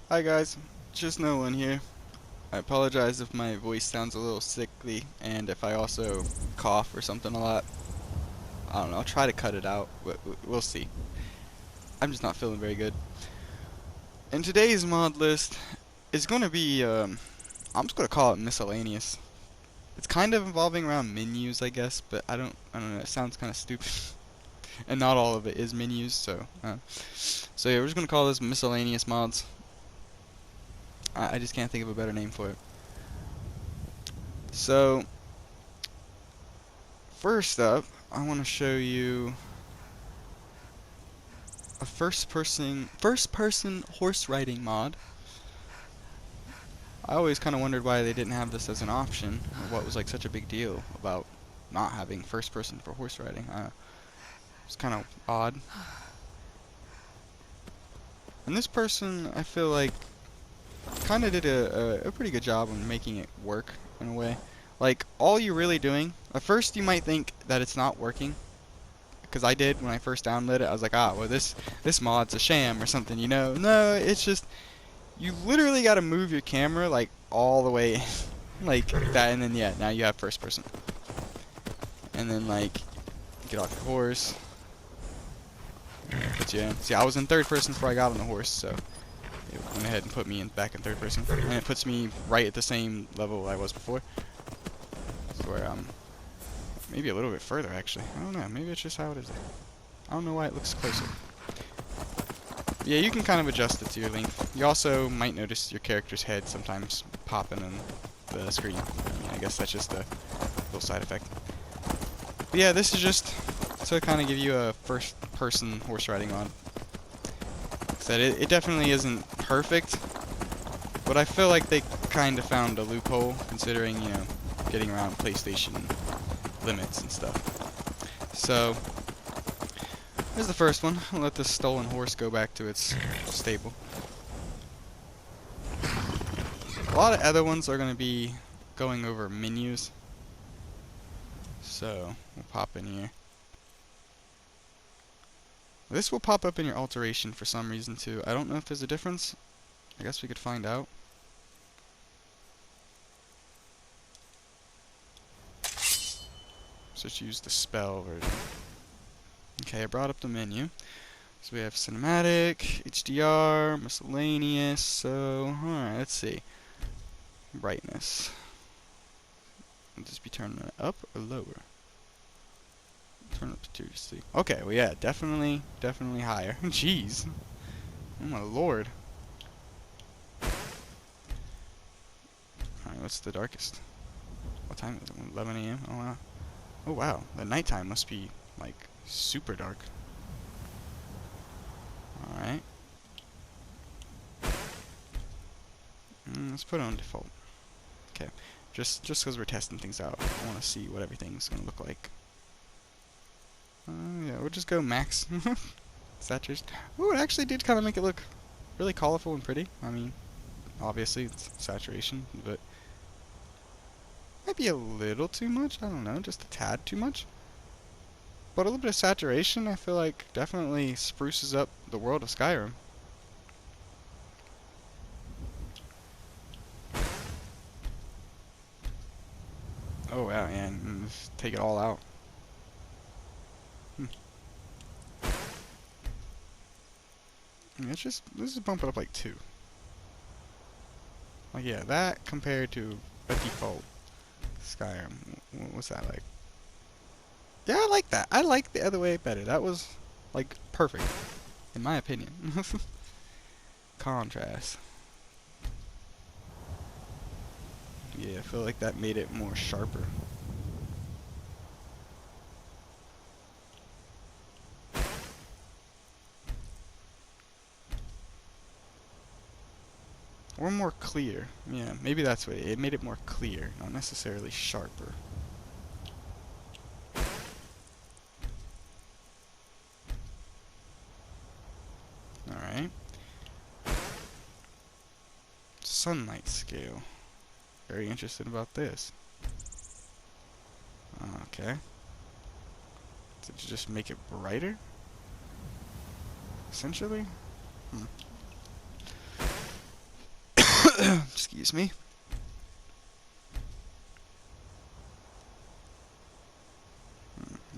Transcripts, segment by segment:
Hi guys, just Nolan here. I apologize if my voice sounds a little sickly and if I also cough or something a lot. I don't know, I'll try to cut it out, but we'll see. I'm just not feeling very good. And today's mod list is going to be, I'm just going to call it miscellaneous. It's kind of involving around menus, I guess, but I don't know, it sounds kind of stupid. And not all of it is menus, so yeah, we're just going to call this miscellaneous mods. I just can't think of a better name for it. So, first up, I want to show you a first person horse riding mod. I always kind of wondered why they didn't have this as an option, or what was like such a big deal about not having first person for horse riding. It's kind of odd. And this person, I feel like, kind of did a pretty good job on making it work in a way. Like, all you're really doing, at first you might think that it's not working, because I did when I first downloaded it. I was like, ah, well, this mod's a sham or something, you know? No, it's just you literally got to move your camera like all the way like that, and then yeah, now you have first person. And then like get off your horse. Put you in. See, I was in third person before I got on the horse, so it went ahead and put me back in third person, and it puts me right at the same level I was before. So where maybe a little bit further actually. I don't know. Maybe it's just how it is. I don't know why it looks closer. Yeah, you can kind of adjust it to your length. You also might notice your character's head sometimes popping in the screen. I mean, I guess that's just a little side effect. But yeah, this is just to kind of give you a first-person horse riding on. Said it definitely isn't perfect, but I feel like they kind of found a loophole, considering, you know, getting around PlayStation limits and stuff. So, here's the first one. I'll let this stolen horse go back to its stable. A lot of other ones are going to be going over menus. So, we'll pop in here. This will pop up in your alteration for some reason too. I don't know if there's a difference. I guess we could find out. So let's use the spell version. Okay, I brought up the menu. So we have cinematic, HDR, miscellaneous. So, alright, let's see. Brightness. Will this be turning it up or lower? Turn up to 260. Okay, well yeah, definitely higher. Jeez. Oh my lord. Alright, what's the darkest? What time is it? 11 a.m.? Oh wow. Oh wow, the nighttime must be, like, super dark. Alright. Let's put it on default. Okay. Just because we're testing things out, I want to see what everything's going to look like. Yeah, we'll just go max. Saturation. Ooh, it actually did kind of make it look really colorful and pretty. I mean, obviously it's saturation, but might be a little too much. I don't know, just a tad too much. But a little bit of saturation, I feel like, definitely spruces up the world of Skyrim. Oh wow, yeah, and just take it all out. Let's just bump it up like 2. Like yeah, that compared to a default Skyrim. What's that like? Yeah, I like that. I like the other way better. That was like perfect, in my opinion. Contrast. Yeah, I feel like that made it more sharper. Or more clear. Yeah, maybe that's what it made it more clear, not necessarily sharper. Alright. Sunlight scale. Very interested about this. Okay. Did you just make it brighter? Essentially? Excuse me.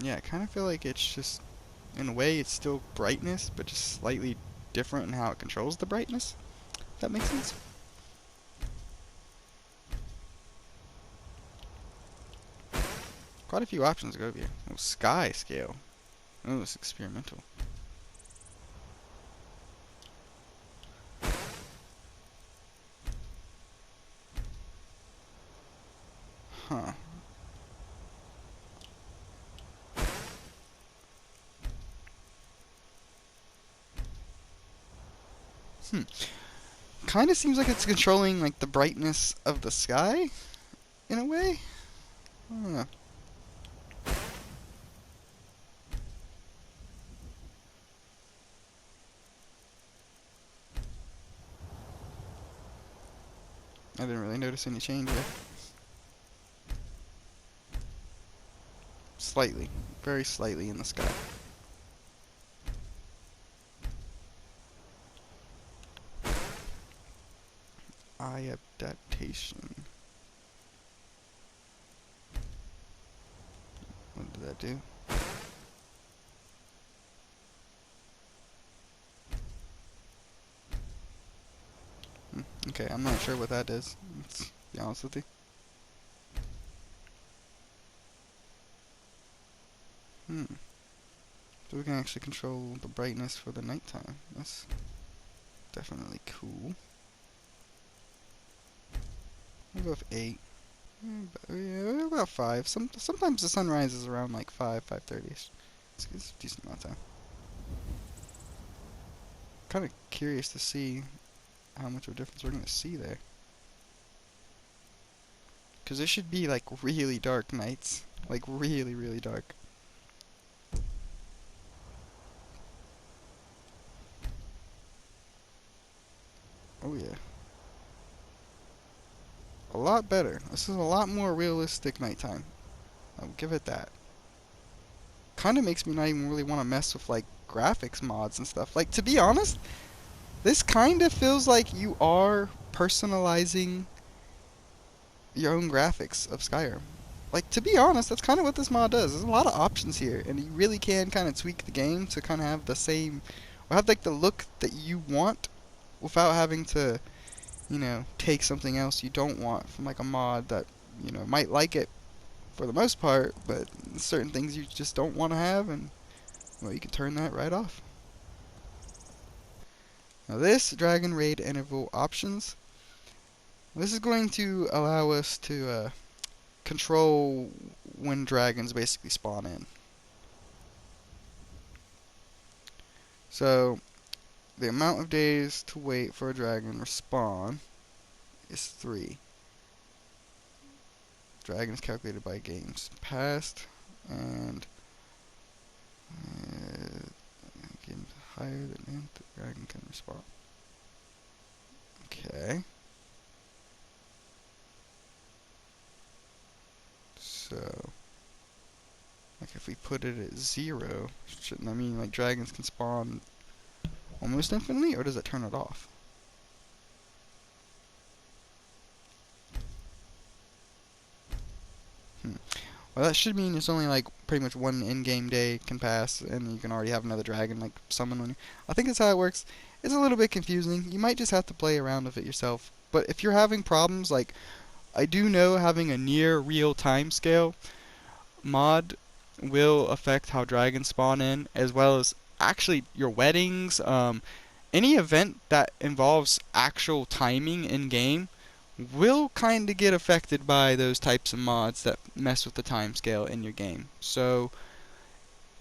Yeah, I kind of feel like it's just, in a way, it's still brightness, but just slightly different in how it controls the brightness. If that makes sense. Quite a few options to go here. Oh, sky scale. Oh, it's experimental. Huh. Hmm. Kind of seems like it's controlling like the brightness of the sky in a way. Huh. I didn't really notice any change there. Slightly, very slightly in the sky. Eye adaptation. What did that do? Okay, I'm not sure what that is. Let's be honest with you. So we can actually control the brightness for the nighttime. That's definitely cool. We'll go with 8. Yeah, about 5. Sometimes the sun rises around like 5:30ish. It's a decent amount of time. Kind of curious to see how much of a difference we're going to see there. Because it should be like really dark nights. Like really, really dark. Oh yeah. A lot better. This is a lot more realistic nighttime. I'll give it that. Kind of makes me not even really want to mess with like graphics mods and stuff. Like, to be honest, this kind of feels like you are personalizing your own graphics of Skyrim. Like, to be honest, that's kind of what this mod does. There's a lot of options here, and you really can kind of tweak the game to kind of have the same, or have like the look that you want without having to, you know, take something else you don't want from like a mod that, you know, might like it for the most part, but certain things you just don't want to have, and well, you can turn that right off. Now this Dragon Raid interval options, this is going to allow us to control when dragons basically spawn in. So the amount of days to wait for a dragon to spawn is 3. Dragon is calculated by games past, and games higher than int, the dragon can respawn. Okay. So, like if we put it at 0, shouldn't that mean like dragons can spawn almost infinitely, or does it turn it off? Well, that should mean it's only like pretty much one in-game day can pass, and you can already have another dragon like summon when you. I think that's how it works. It's a little bit confusing. You might just have to play around with it yourself. But if you're having problems, like I do know having a near real time scale mod will affect how dragons spawn in, as well as actually your weddings. Any event that involves actual timing in game will kind of get affected by those types of mods that mess with the time scale in your game. So,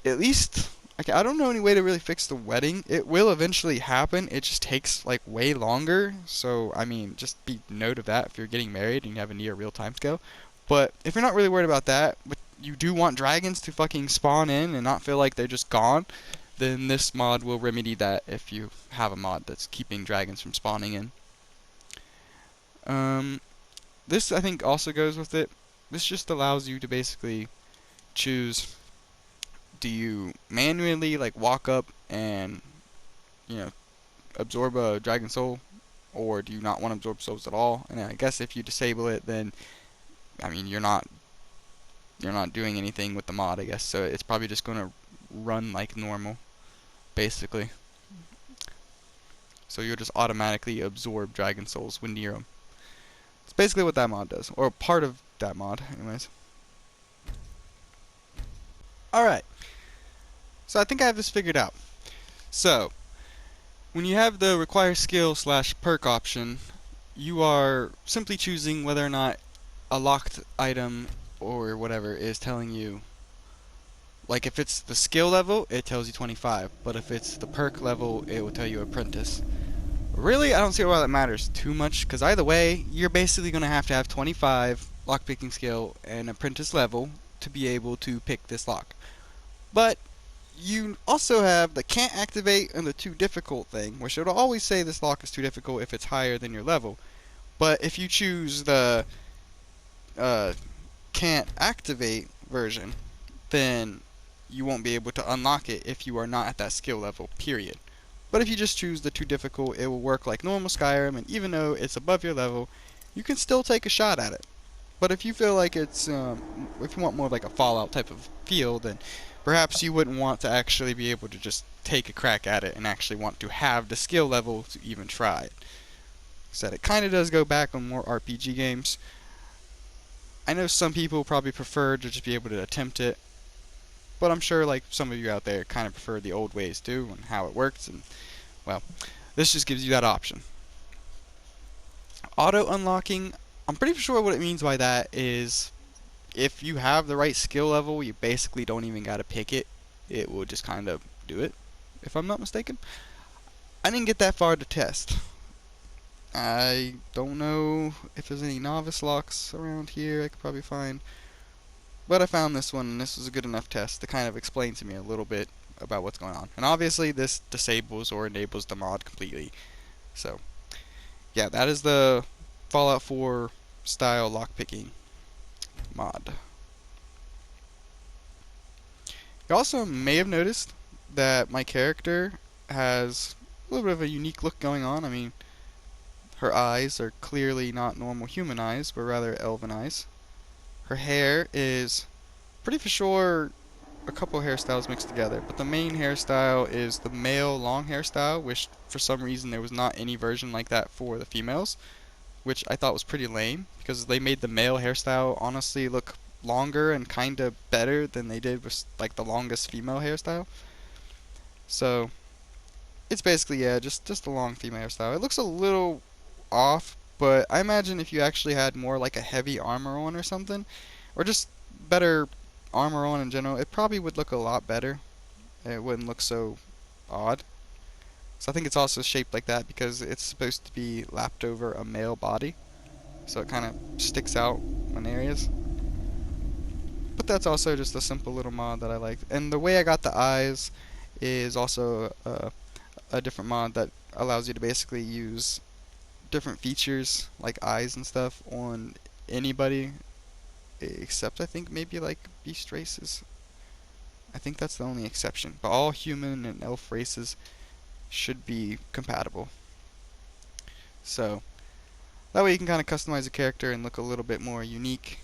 at least, like, I don't know any way to really fix the wedding. It will eventually happen. It just takes like way longer. So, I mean, just be note of that if you're getting married and you have a near real time scale. But if you're not really worried about that, but you do want dragons to fucking spawn in and not feel like they're just gone, then this mod will remedy that if you have a mod that's keeping dragons from spawning in. This I think also goes with it. This just allows you to basically choose, do you manually like walk up and, you know, absorb a dragon soul, or do you not want to absorb souls at all? And I guess if you disable it, then I mean you're not doing anything with the mod, I guess. So it's probably just going to run like normal, basically. So you'll just automatically absorb dragon souls when near them. It's basically what that mod does, or part of that mod, anyways. Alright, so I think I have this figured out. So, when you have the require skill / perk option, you are simply choosing whether or not a locked item or whatever is telling you, like if it's the skill level, it tells you 25, but if it's the perk level, it will tell you apprentice. Really, I don't see why that matters too much, because either way, you're basically going to have 25 lockpicking skill and apprentice level to be able to pick this lock. But you also have the can't activate and the too difficult thing, which it'll always say this lock is too difficult if it's higher than your level. But if you choose the can't activate version, then you won't be able to unlock it if you are not at that skill level, period. But if you just choose the too difficult, it will work like normal Skyrim, and even though it's above your level, you can still take a shot at it. But if you feel like it's, if you want more of like a Fallout type of feel, then perhaps you wouldn't want to actually be able to just take a crack at it and actually want to have the skill level to even try it. So it kind of does go back on more RPG games. I know some people probably prefer to just be able to attempt it, but I'm sure like some of you out there kind of prefer the old ways too and how it works, and well, this just gives you that option. Auto unlocking, I'm pretty sure what it means by that is if you have the right skill level, you basically don't even gotta pick it. It will just kind of do it, if I'm not mistaken. I didn't get that far to test. I don't know if there's any novice locks around here I could probably find. But I found this one, and this was a good enough test to kind of explain to me a little bit about what's going on. And obviously this disables or enables the mod completely. So, yeah, that is the Fallout 4 style lockpicking mod. You also may have noticed that my character has a little bit of a unique look going on. I mean, her eyes are clearly not normal human eyes, but rather elven eyes. Her hair is pretty for sure a couple hairstyles mixed together, but the main hairstyle is the male long hairstyle, which for some reason there was not any version like that for the females, which I thought was pretty lame, because they made the male hairstyle honestly look longer and kinda better than they did with like the longest female hairstyle. So it's basically, yeah, just a long female hairstyle. It looks a little off, but I imagine if you actually had more like a heavy armor on or something, or just better armor on in general, it probably would look a lot better. It wouldn't look so odd. So I think it's also shaped like that because it's supposed to be lapped over a male body, so it kind of sticks out in areas. But that's also just a simple little mod that I like. And the way I got the eyes is also a different mod that allows you to basically use different features like eyes and stuff on anybody, except I think maybe like beast races. I think that's the only exception, but all human and elf races should be compatible. So that way you can kind of customize a character and look a little bit more unique.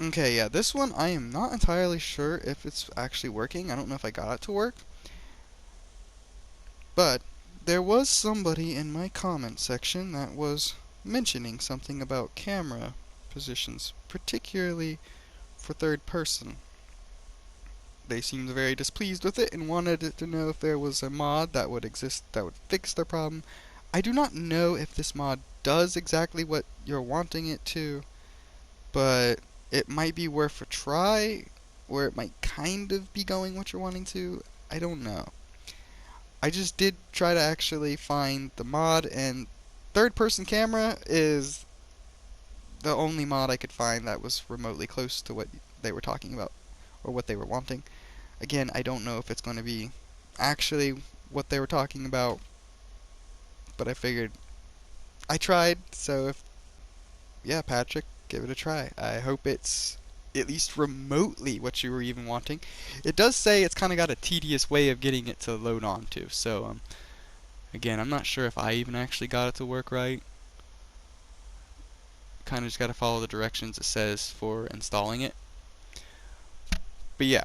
Okay, yeah, this one I am not entirely sure if it's actually working. I don't know if I got it to work. But there was somebody in my comment section that was mentioning something about camera positions, particularly for third person. They seemed very displeased with it and wanted to know if there was a mod that would exist that would fix their problem. I do not know if this mod does exactly what you're wanting it to, but it might be worth a try, or it might kind of be going what you're wanting to. I don't know. I just did try to actually find the mod, and third person camera is the only mod I could find that was remotely close to what they were talking about, or what they were wanting. Again, I don't know if it's going to be actually what they were talking about, but I figured I tried, so if, yeah, Patrick, give it a try. I hope it's at least remotely what you were even wanting. It does say it's kind of got a tedious way of getting it to load on to, so Again, I'm not sure if I even actually got it to work right. Kind of just got to follow the directions it says for installing it. But yeah,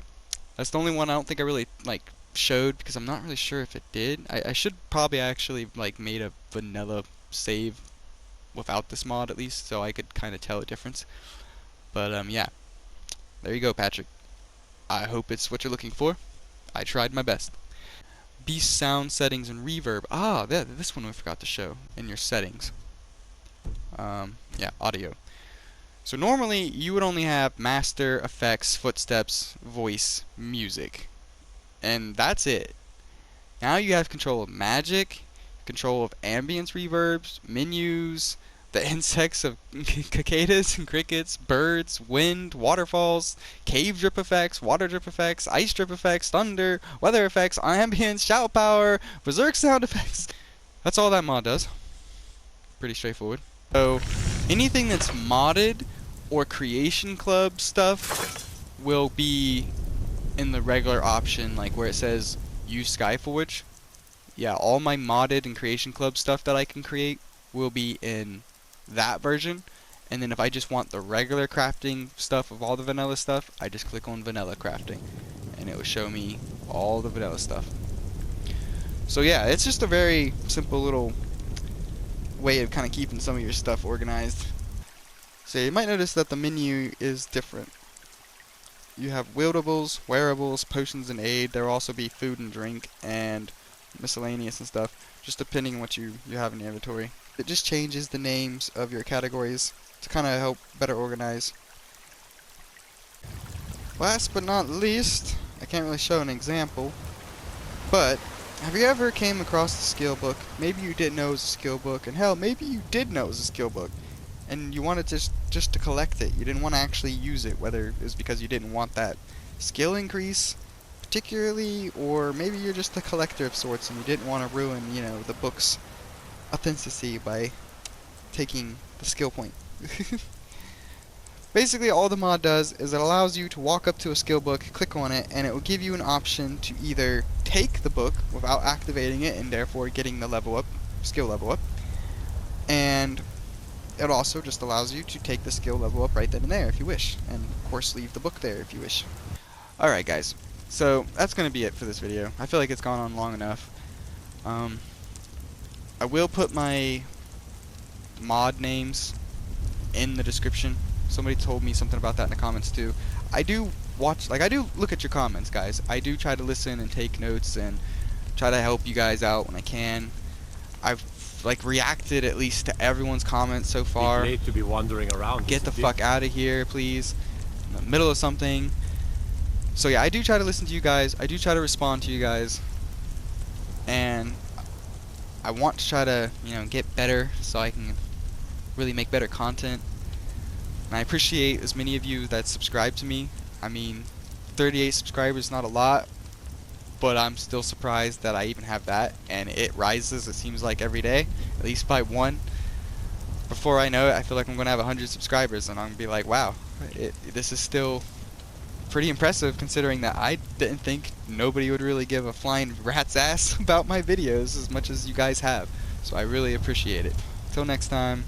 that's the only one I don't think I really like showed, because I'm not really sure if it did. I should probably actually like made a vanilla save without this mod at least, so I could kind of tell a difference. But yeah, there you go, Patrick. I hope it's what you're looking for. I tried my best. Beast sound settings and reverb. Ah, this one we forgot to show in your settings. Yeah, audio. So normally you would only have master, effects, footsteps, voice, music, and that's it. Now you have control of magic, control of ambience reverbs, menus, the insects of cicadas and crickets, birds, wind, waterfalls, cave drip effects, water drip effects, ice drip effects, thunder, weather effects, ambience, shout power, berserk sound effects. That's all that mod does. Pretty straightforward. So anything that's modded or creation club stuff will be in the regular option, like where it says use Skyforge. Yeah, all my modded and creation club stuff that I can create will be in that version. And then if I just want the regular crafting stuff of all the vanilla stuff, I just click on vanilla crafting and it will show me all the vanilla stuff. So yeah, it's just a very simple little way of kind of keeping some of your stuff organized. So you might notice that the menu is different. You have wieldables, wearables, potions and aid. There will also be food and drink and miscellaneous and stuff, just depending on what you have in your inventory. It just changes the names of your categories to kind of help better organize. Last but not least, I can't really show an example, but have you ever came across a skill book? Maybe you didn't know it was a skill book, and hell, maybe you did know it was a skill book, and you wanted just to collect it. You didn't want to actually use it, whether it was because you didn't want that skill increase particularly, or maybe you're just a collector of sorts and you didn't want to ruin, you know, the book's authenticity by taking the skill point. Basically, all the mod does is it allows you to walk up to a skill book, click on it, and it will give you an option to either take the book without activating it and therefore getting the level up, skill level up, and it also just allows you to take the skill level up right then and there if you wish, and of course leave the book there if you wish. Alright guys, so that's going to be it for this video. I feel like it's gone on long enough. I will put my mod names in the description. Somebody told me something about that in the comments too. I do look at your comments, guys. I do try to listen and take notes and try to help you guys out when I can. I've reacted at least to everyone's comments so far. Late to be wandering around. Get the fuck out of here, please. In the middle of something. So yeah, I do try to listen to you guys. I do try to respond to you guys. And I want to try to, you know, get better so I can really make better content. And I appreciate as many of you that subscribe to me. I mean, 38 subscribers is not a lot, but I'm still surprised that I even have that, and it rises, it seems like, every day, at least by one. Before I know it, I feel like I'm going to have 100 subscribers, and I'm going to be like, wow, this is still pretty impressive, considering that I didn't think nobody would really give a flying rat's ass about my videos as much as you guys have. So I really appreciate it. Till next time.